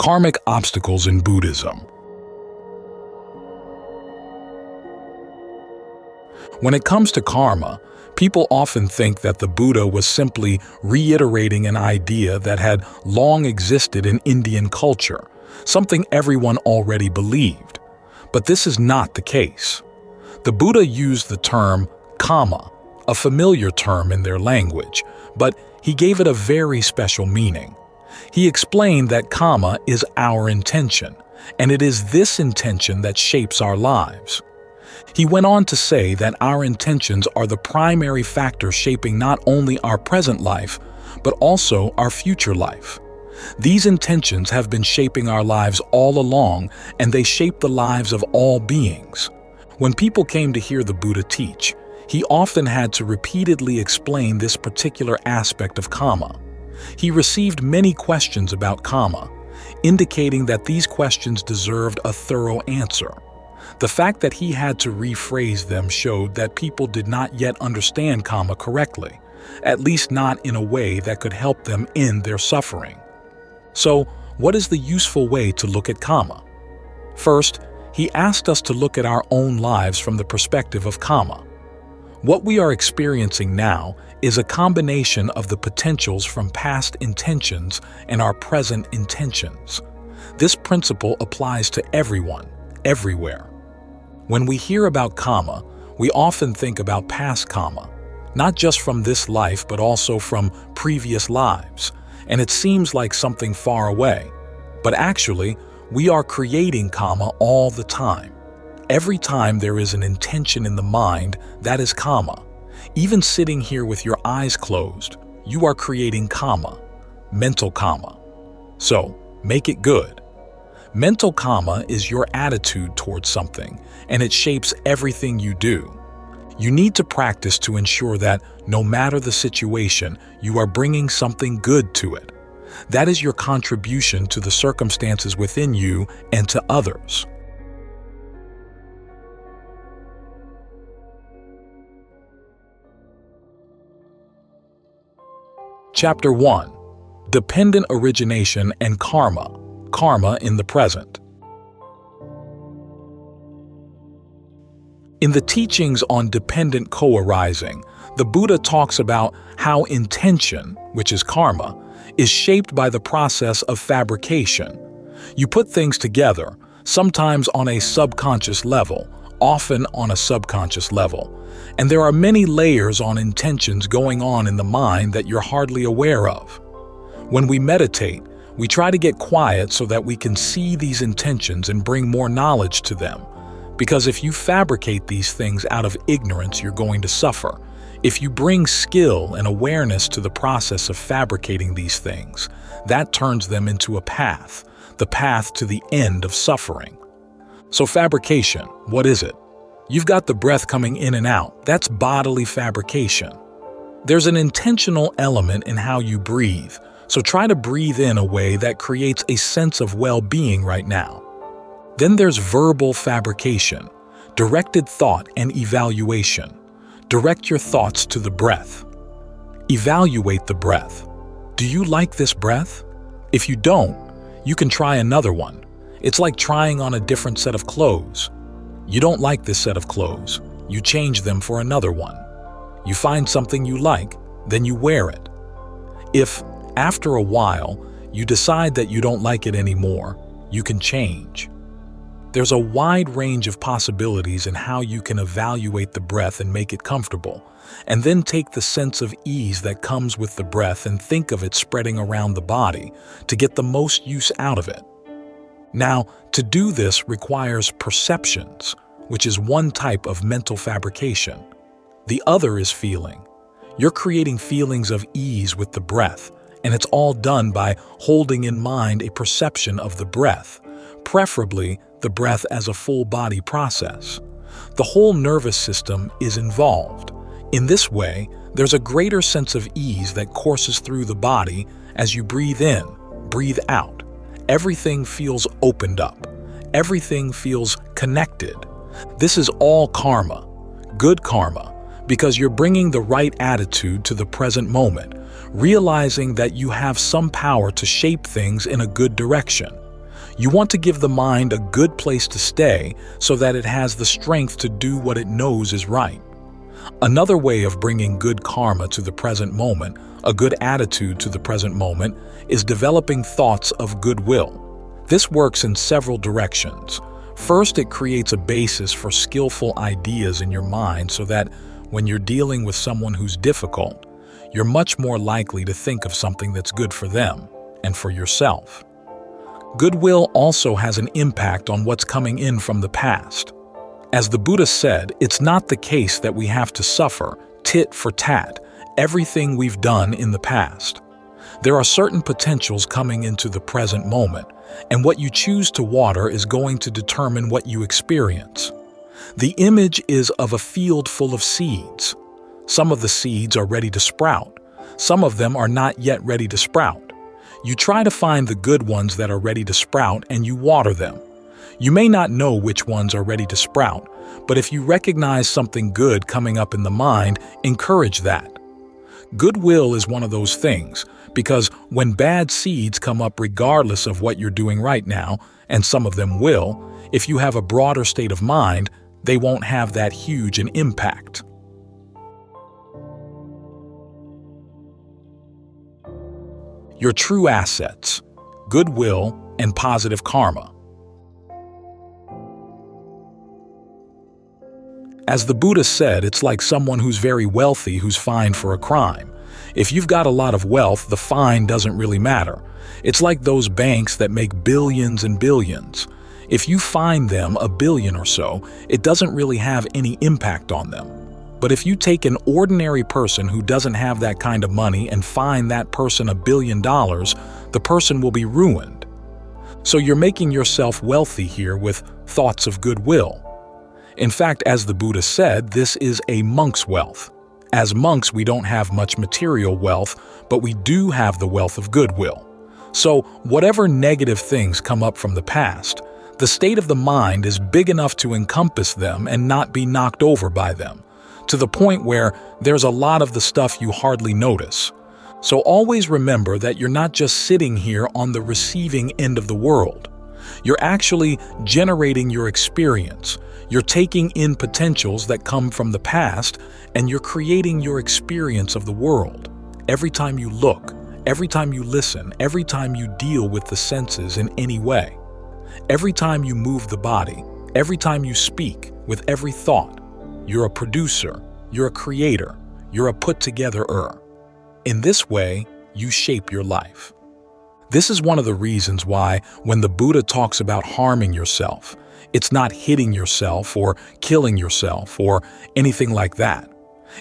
Karmic obstacles in Buddhism. When it comes to karma, people often think that the Buddha was simply reiterating an idea that had long existed in Indian culture, something everyone already believed. But this is not the case. The Buddha used the term kamma, a familiar term in their language, but he gave it a very special meaning. He explained that kamma is our intention, and it is this intention that shapes our lives. He went on to say that our intentions are the primary factor shaping not only our present life, but also our future life. These intentions have been shaping our lives all along, and they shape the lives of all beings. When people came to hear the Buddha teach, he often had to repeatedly explain this particular aspect of kamma. He received many questions about kamma, indicating that these questions deserved a thorough answer. The fact that he had to rephrase them showed that people did not yet understand kamma correctly, at least not in a way that could help them end their suffering. So, what is the useful way to look at kamma? First, he asked us to look at our own lives from the perspective of kamma. What we are experiencing now is a combination of the potentials from past intentions and our present intentions. This principle applies to everyone, everywhere. When we hear about kamma, we often think about past kamma, not just from this life but also from previous lives, and it seems like something far away. But actually, we are creating kamma all the time. Every time there is an intention in the mind, that is kamma. Even sitting here with your eyes closed, you are creating kamma, mental kamma. So, make it good. Mental kamma is your attitude towards something, and it shapes everything you do. You need to practice to ensure that, no matter the situation, you are bringing something good to it. That is your contribution to the circumstances within you and to others. Chapter 1. Dependent Origination and Karma. Karma in the present. In the teachings on dependent co-arising, the Buddha talks about how intention, which is karma, is shaped by the process of fabrication. You put things together, sometimes on a subconscious level, often on a subconscious level, and there are many layers on intentions going on in the mind that you're hardly aware of. When we meditate, we try to get quiet so that we can see these intentions and bring more knowledge to them. Because if you fabricate these things out of ignorance, you're going to suffer. If you bring skill and awareness to the process of fabricating these things, that turns them into a path, the path to the end of suffering. So fabrication, what is it? You've got the breath coming in and out. That's bodily fabrication. There's an intentional element in how you breathe. So try to breathe in a way that creates a sense of well-being right now. Then there's verbal fabrication, directed thought and evaluation. Direct your thoughts to the breath. Evaluate the breath. Do you like this breath? If you don't, you can try another one. It's like trying on a different set of clothes. You don't like this set of clothes. You change them for another one. You find something you like, then you wear it. If, after a while, you decide that you don't like it anymore, you can change. There's a wide range of possibilities in how you can evaluate the breath and make it comfortable, and then take the sense of ease that comes with the breath and think of it spreading around the body to get the most use out of it. Now, to do this requires perceptions, which is one type of mental fabrication. The other is feeling. You're creating feelings of ease with the breath, and it's all done by holding in mind a perception of the breath, preferably the breath as a full-body process. The whole nervous system is involved. In this way, there's a greater sense of ease that courses through the body as you breathe in, breathe out. Everything feels opened up. Everything feels connected. This is all karma, good karma, because you're bringing the right attitude to the present moment, realizing that you have some power to shape things in a good direction. You want to give the mind a good place to stay so that it has the strength to do what it knows is right. Another way of bringing good karma to the present moment, a good attitude to the present moment, is developing thoughts of goodwill. This works in several directions. First, it creates a basis for skillful ideas in your mind so that when you're dealing with someone who's difficult, you're much more likely to think of something that's good for them and for yourself. Goodwill also has an impact on what's coming in from the past. As the Buddha said, it's not the case that we have to suffer, tit for tat, everything we've done in the past. There are certain potentials coming into the present moment, and what you choose to water is going to determine what you experience. The image is of a field full of seeds. Some of the seeds are ready to sprout. Some of them are not yet ready to sprout. You try to find the good ones that are ready to sprout and you water them. You may not know which ones are ready to sprout, but if you recognize something good coming up in the mind, encourage that. Goodwill is one of those things, because when bad seeds come up regardless of what you're doing right now, and some of them will, if you have a broader state of mind, they won't have that huge an impact. Your true assets: goodwill and positive karma. As the Buddha said, it's like someone who's very wealthy who's fined for a crime. If you've got a lot of wealth, the fine doesn't really matter. It's like those banks that make billions and billions. If you fine them $1 billion or so, it doesn't really have any impact on them. But if you take an ordinary person who doesn't have that kind of money and fine that person $1 billion, the person will be ruined. So you're making yourself wealthy here with thoughts of goodwill. In fact, as the Buddha said, this is a monk's wealth. As monks, we don't have much material wealth, but we do have the wealth of goodwill. So whatever negative things come up from the past, the state of the mind is big enough to encompass them and not be knocked over by them, to the point where there's a lot of the stuff you hardly notice. So always remember that you're not just sitting here on the receiving end of the world. You're actually generating your experience. You're taking in potentials that come from the past, and you're creating your experience of the world. Every time you look, every time you listen, every time you deal with the senses in any way, every time you move the body, every time you speak, with every thought, you're a producer, you're a creator, you're a put-together-er. In this way, you shape your life. This is one of the reasons why, when the Buddha talks about harming yourself, it's not hitting yourself or killing yourself or anything like that.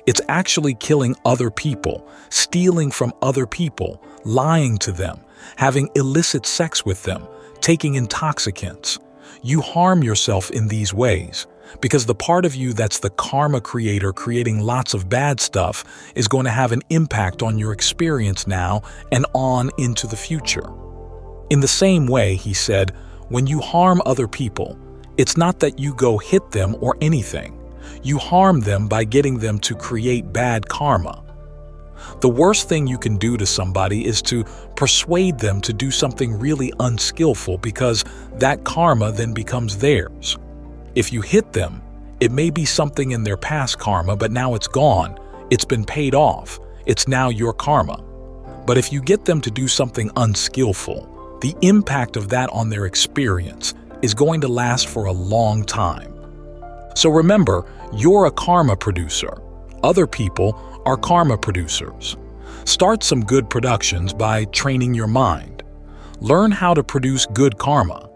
It's actually killing other people, stealing from other people, lying to them, having illicit sex with them, taking intoxicants. You harm yourself in these ways because the part of you that's the karma creator creating lots of bad stuff is going to have an impact on your experience now and on into the future. In the same way, he said, when you harm other people, it's not that you go hit them or anything. You harm them by getting them to create bad karma. The worst thing you can do to somebody is to persuade them to do something really unskillful because that karma then becomes theirs. If you hit them, it may be something in their past karma, but now it's gone. It's been paid off. It's now your karma. But if you get them to do something unskillful, the impact of that on their experience is going to last for a long time. So remember, you're a karma producer. Other people are karma producers. Start some good productions by training your mind. Learn how to produce good karma.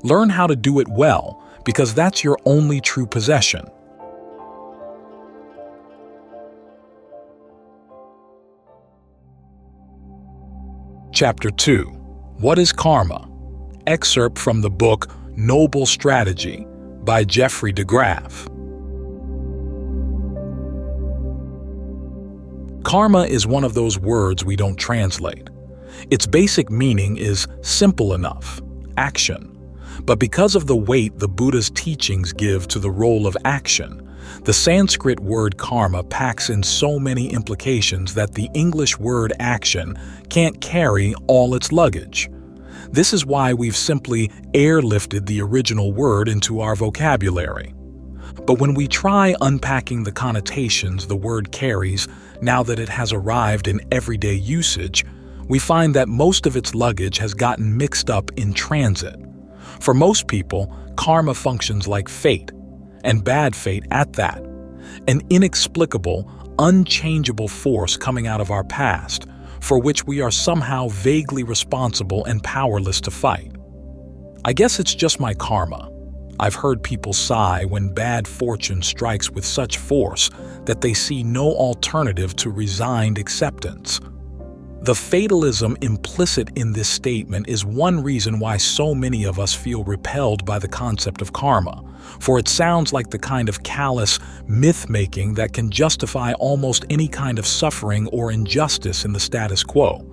Learn how to do it well, because that's your only true possession. Chapter 2. What is Karma? Excerpt from the book Noble Strategy by Jeffrey DeGraff. Karma is one of those words we don't translate. Its basic meaning is simple enough: action. But because of the weight the Buddha's teachings give to the role of action, the Sanskrit word karma packs in so many implications that the English word action can't carry all its luggage. This is why we've simply airlifted the original word into our vocabulary. But when we try unpacking the connotations the word carries now that it has arrived in everyday usage, we find that most of its luggage has gotten mixed up in transit. For most people, karma functions like fate, and bad fate at that, an inexplicable, unchangeable force coming out of our past, for which we are somehow vaguely responsible and powerless to fight. I guess it's just my karma. I've heard people sigh when bad fortune strikes with such force that they see no alternative to resigned acceptance. The fatalism implicit in this statement is one reason why so many of us feel repelled by the concept of karma, for it sounds like the kind of callous myth-making that can justify almost any kind of suffering or injustice in the status quo.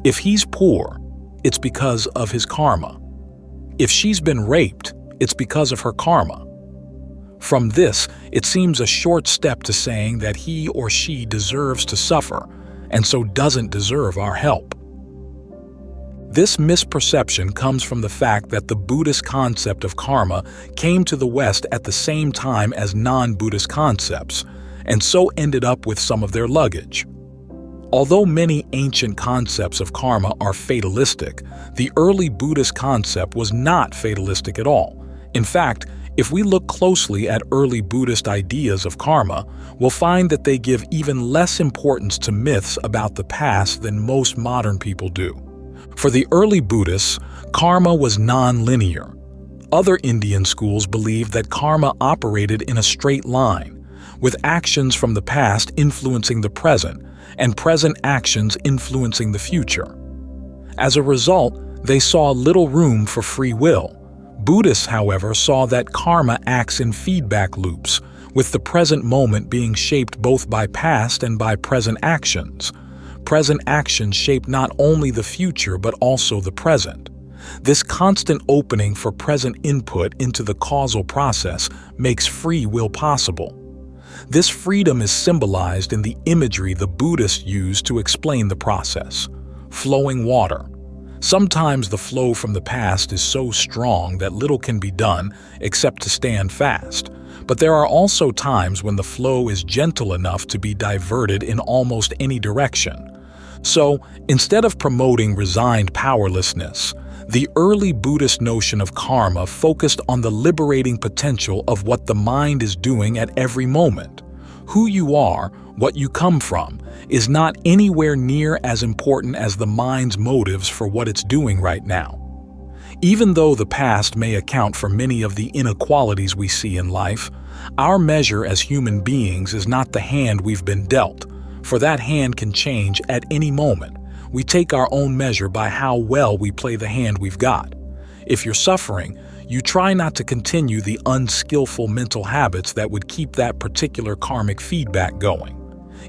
If he's poor, it's because of his karma. If she's been raped, it's because of her karma. From this, it seems a short step to saying that he or she deserves to suffer, and so doesn't deserve our help. This misperception comes from the fact that the Buddhist concept of karma came to the West at the same time as non-Buddhist concepts, and so ended up with some of their luggage. Although many ancient concepts of karma are fatalistic, the early Buddhist concept was not fatalistic at all. In fact, if we look closely at early Buddhist ideas of karma, we'll find that they give even less importance to myths about the past than most modern people do. For the early Buddhists, karma was non-linear. Other Indian schools believed that karma operated in a straight line, with actions from the past influencing the present, and present actions influencing the future. As a result, they saw little room for free will. Buddhists, however, saw that karma acts in feedback loops, with the present moment being shaped both by past and by present actions. Present actions shape not only the future but also the present. This constant opening for present input into the causal process makes free will possible. This freedom is symbolized in the imagery the Buddhists use to explain the process. Flowing water. Sometimes the flow from the past is so strong that little can be done except to stand fast. But there are also times when the flow is gentle enough to be diverted in almost any direction. So, instead of promoting resigned powerlessness, the early Buddhist notion of karma focused on the liberating potential of what the mind is doing at every moment. Who you are, what you come from, is not anywhere near as important as the mind's motives for what it's doing right now. Even though the past may account for many of the inequalities we see in life, our measure as human beings is not the hand we've been dealt, for that hand can change at any moment. We take our own measure by how well we play the hand we've got. If you're suffering, you try not to continue the unskillful mental habits that would keep that particular karmic feedback going.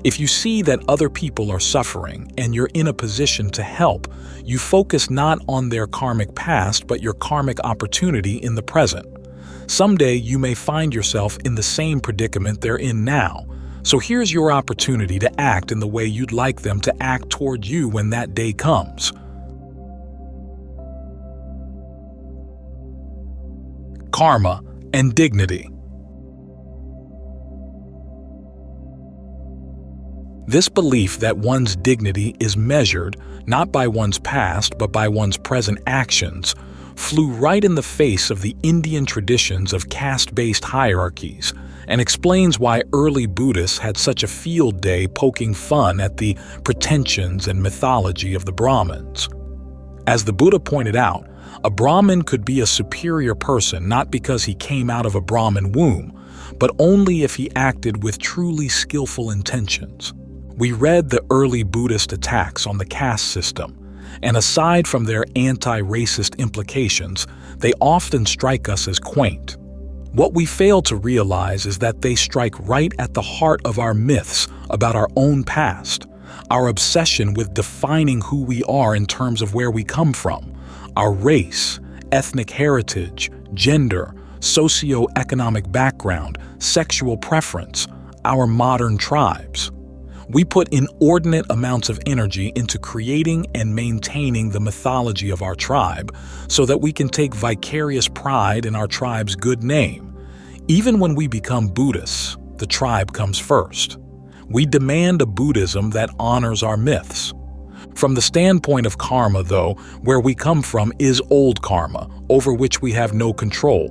If you see that other people are suffering and you're in a position to help, you focus not on their karmic past but your karmic opportunity in the present. Someday you may find yourself in the same predicament they're in now, so here's your opportunity to act in the way you'd like them to act toward you when that day comes. Karma and dignity. This belief that one's dignity is measured not by one's past but by one's present actions flew right in the face of the Indian traditions of caste-based hierarchies and explains why early Buddhists had such a field day poking fun at the pretensions and mythology of the Brahmins. As the Buddha pointed out, a Brahmin could be a superior person not because he came out of a Brahmin womb, but only if he acted with truly skillful intentions. We read the early Buddhist attacks on the caste system, and aside from their anti-racist implications, they often strike us as quaint. What we fail to realize is that they strike right at the heart of our myths about our own past, our obsession with defining who we are in terms of where we come from, our race, ethnic heritage, gender, socio-economic background, sexual preference, our modern tribes. We put inordinate amounts of energy into creating and maintaining the mythology of our tribe so that we can take vicarious pride in our tribe's good name. Even when we become Buddhists, the tribe comes first. We demand a Buddhism that honors our myths. From the standpoint of karma, though, where we come from is old karma, over which we have no control.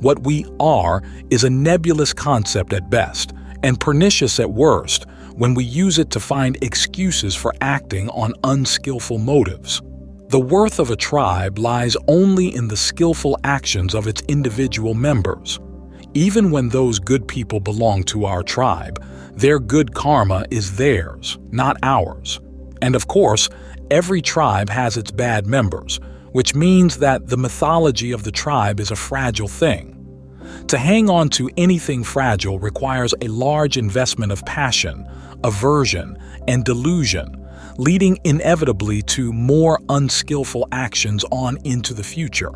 What we are is a nebulous concept at best, and pernicious at worst, when we use it to find excuses for acting on unskillful motives. The worth of a tribe lies only in the skillful actions of its individual members. Even when those good people belong to our tribe, their good karma is theirs, not ours. And of course, every tribe has its bad members, which means that the mythology of the tribe is a fragile thing. To hang on to anything fragile requires a large investment of passion, aversion, and delusion, leading inevitably to more unskillful actions on into the future.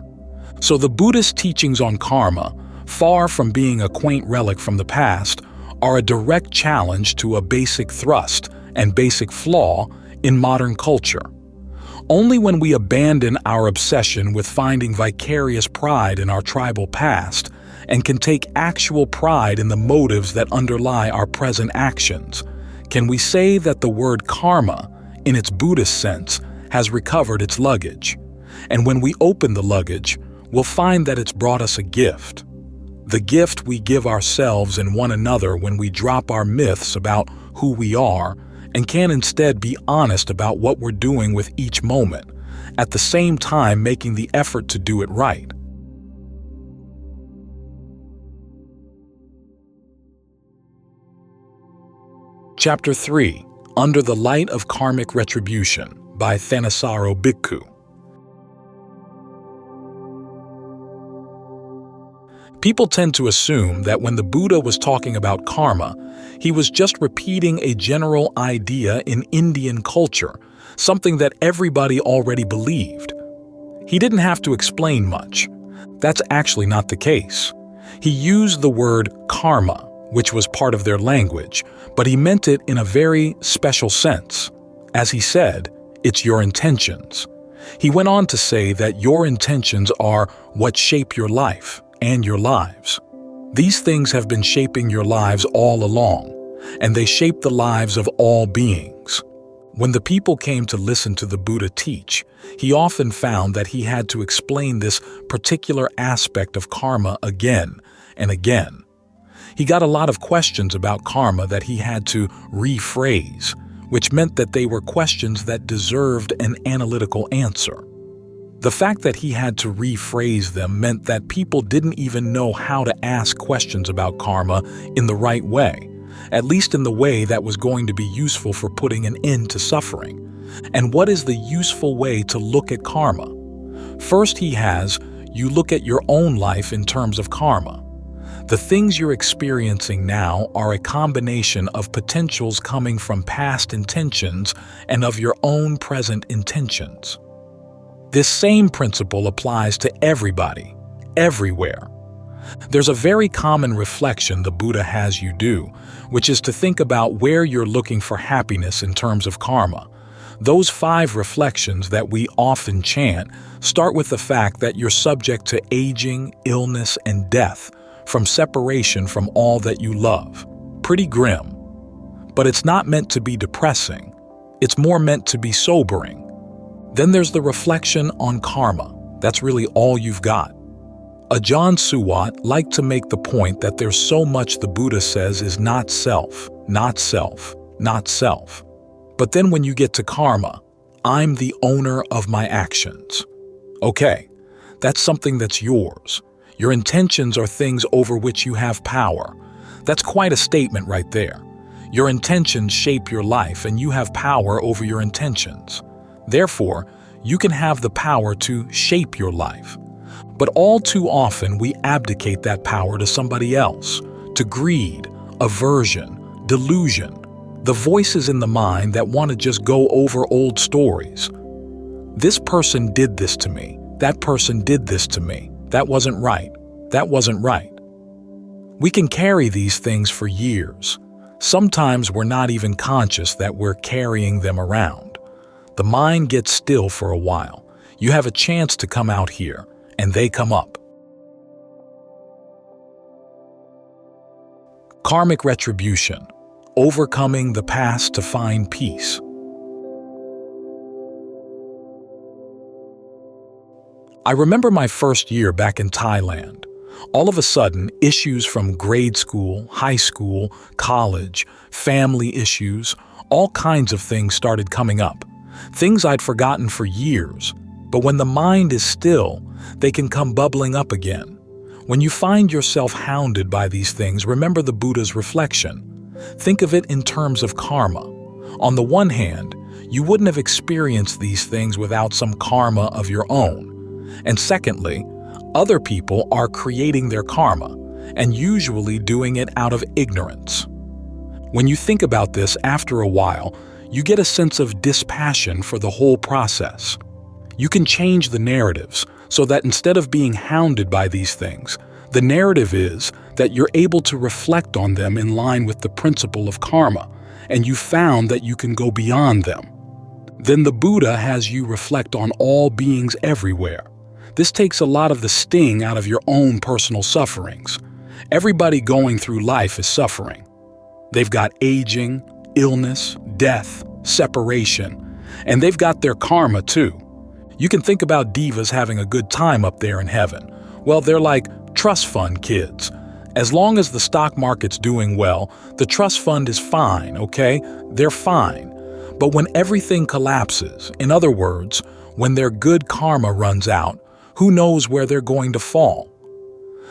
So the Buddhist teachings on karma, far from being a quaint relic from the past, are a direct challenge to a basic thrust and basic flaw in modern culture. Only when we abandon our obsession with finding vicarious pride in our tribal past and can take actual pride in the motives that underlie our present actions, can we say that the word karma, in its Buddhist sense, has recovered its luggage. And when we open the luggage, we'll find that it's brought us a gift. The gift we give ourselves and one another when we drop our myths about who we are and can instead be honest about what we're doing with each moment, at the same time making the effort to do it right. Chapter 3. Under the Light of Karmic Retribution by Thanissaro Bhikkhu. People tend to assume that when the Buddha was talking about karma, he was just repeating a general idea in Indian culture, something that everybody already believed. He didn't have to explain much. That's actually not the case. He used the word karma, which was part of their language, but he meant it in a very special sense. As he said, it's your intentions. He went on to say that your intentions are what shape your life and your lives. These things have been shaping your lives all along, and they shape the lives of all beings. When the people came to listen to the Buddha teach, he often found that he had to explain this particular aspect of karma again and again. He got a lot of questions about karma that he had to rephrase, which meant that they were questions that deserved an analytical answer. The fact that he had to rephrase them meant that people didn't even know how to ask questions about karma in the right way, at least in the way that was going to be useful for putting an end to suffering. And what is the useful way to look at karma? First you look at your own life in terms of karma. The things you're experiencing now are a combination of potentials coming from past intentions and of your own present intentions. This same principle applies to everybody, everywhere. There's a very common reflection the Buddha has you do, which is to think about where you're looking for happiness in terms of karma. Those 5 reflections that we often chant start with the fact that you're subject to aging, illness, and death, from separation from all that you love. Pretty grim. But it's not meant to be depressing. It's more meant to be sobering. Then there's the reflection on karma. That's really all you've got. Ajahn Suwat liked to make the point that there's so much the Buddha says is not self, not self, not self. But then when you get to karma, I'm the owner of my actions. Okay, that's something that's yours. Your intentions are things over which you have power. That's quite a statement right there. Your intentions shape your life and you have power over your intentions. Therefore, you can have the power to shape your life. But all too often we abdicate that power to somebody else, to greed, aversion, delusion, the voices in the mind that want to just go over old stories. This person did this to me. That person did this to me. That wasn't right. That wasn't right. We can carry these things for years. Sometimes we're not even conscious that we're carrying them around. The mind gets still for a while. You have a chance to come out here, and they come up. Karmic retribution, overcoming the past to find peace. I remember my first year back in Thailand. All of a sudden, issues from grade school, high school, college, family issues, all kinds of things started coming up. Things I'd forgotten for years. But when the mind is still, they can come bubbling up again. When you find yourself hounded by these things, remember the Buddha's reflection. Think of it in terms of karma. On the one hand, you wouldn't have experienced these things without some karma of your own. And secondly, other people are creating their karma, and usually doing it out of ignorance. When you think about this after a while, you get a sense of dispassion for the whole process. You can change the narratives so that instead of being hounded by these things, the narrative is that you're able to reflect on them in line with the principle of karma, and you found that you can go beyond them. Then the Buddha has you reflect on all beings everywhere. This takes a lot of the sting out of your own personal sufferings. Everybody going through life is suffering. They've got aging, illness, death, separation, and they've got their karma too. You can think about divas having a good time up there in heaven. Well, they're like trust fund kids. As long as the stock market's doing well, the trust fund is fine, okay? They're fine. But when everything collapses, in other words, when their good karma runs out, who knows where they're going to fall?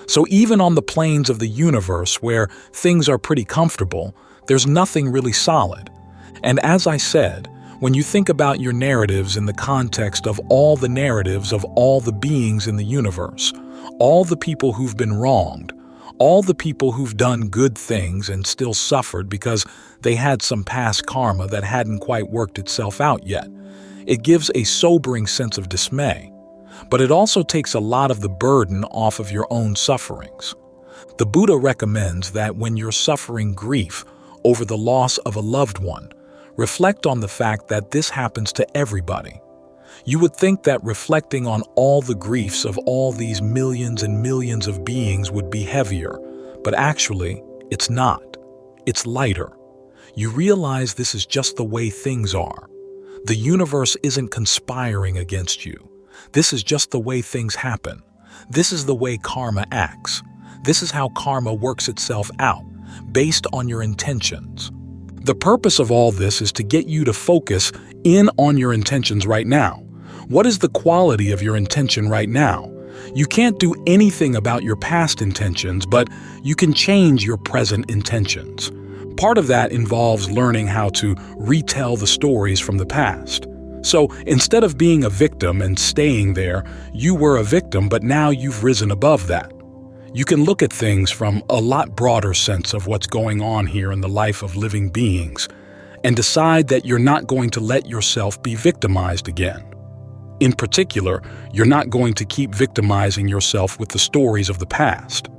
So even on the planes of the universe where things are pretty comfortable, there's nothing really solid. And as I said, when you think about your narratives in the context of all the narratives of all the beings in the universe, all the people who've been wronged, all the people who've done good things and still suffered because they had some past karma that hadn't quite worked itself out yet, it gives a sobering sense of dismay. But it also takes a lot of the burden off of your own sufferings. The Buddha recommends that when you're suffering grief over the loss of a loved one, reflect on the fact that this happens to everybody. You would think that reflecting on all the griefs of all these millions and millions of beings would be heavier, but actually, it's not. It's lighter. You realize this is just the way things are. The universe isn't conspiring against you. This is just the way things happen. This is the way karma acts. This is how karma works itself out, based on your intentions. The purpose of all this is to get you to focus in on your intentions right now. What is the quality of your intention right now? You can't do anything about your past intentions, but you can change your present intentions. Part of that involves learning how to retell the stories from the past. So instead of being a victim and staying there, you were a victim, but now you've risen above that. You can look at things from a lot broader sense of what's going on here in the life of living beings and decide that you're not going to let yourself be victimized again. In particular, you're not going to keep victimizing yourself with the stories of the past.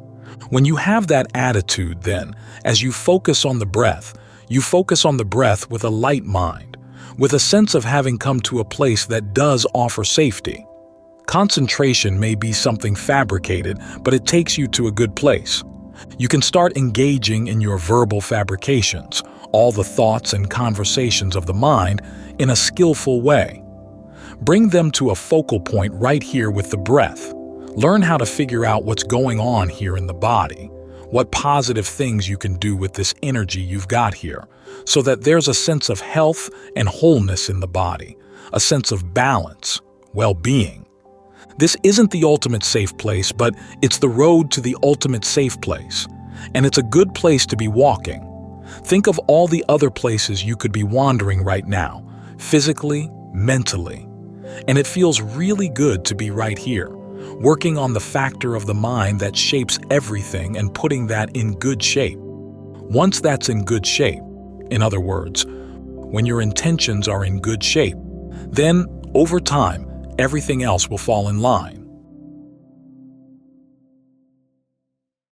When you have that attitude, then, as you focus on the breath, you focus on the breath with a light mind, with a sense of having come to a place that does offer safety. Concentration may be something fabricated, but it takes you to a good place. You can start engaging in your verbal fabrications, all the thoughts and conversations of the mind, in a skillful way. Bring them to a focal point right here with the breath. Learn how to figure out what's going on here in the body, what positive things you can do with this energy you've got here, so that there's a sense of health and wholeness in the body, a sense of balance, well-being. This isn't the ultimate safe place, but it's the road to the ultimate safe place, and it's a good place to be walking. Think of all the other places you could be wandering right now, physically, mentally, and it feels really good to be right here, working on the factor of the mind that shapes everything and putting that in good shape. Once that's in good shape, in other words, when your intentions are in good shape, then, over time, everything else will fall in line.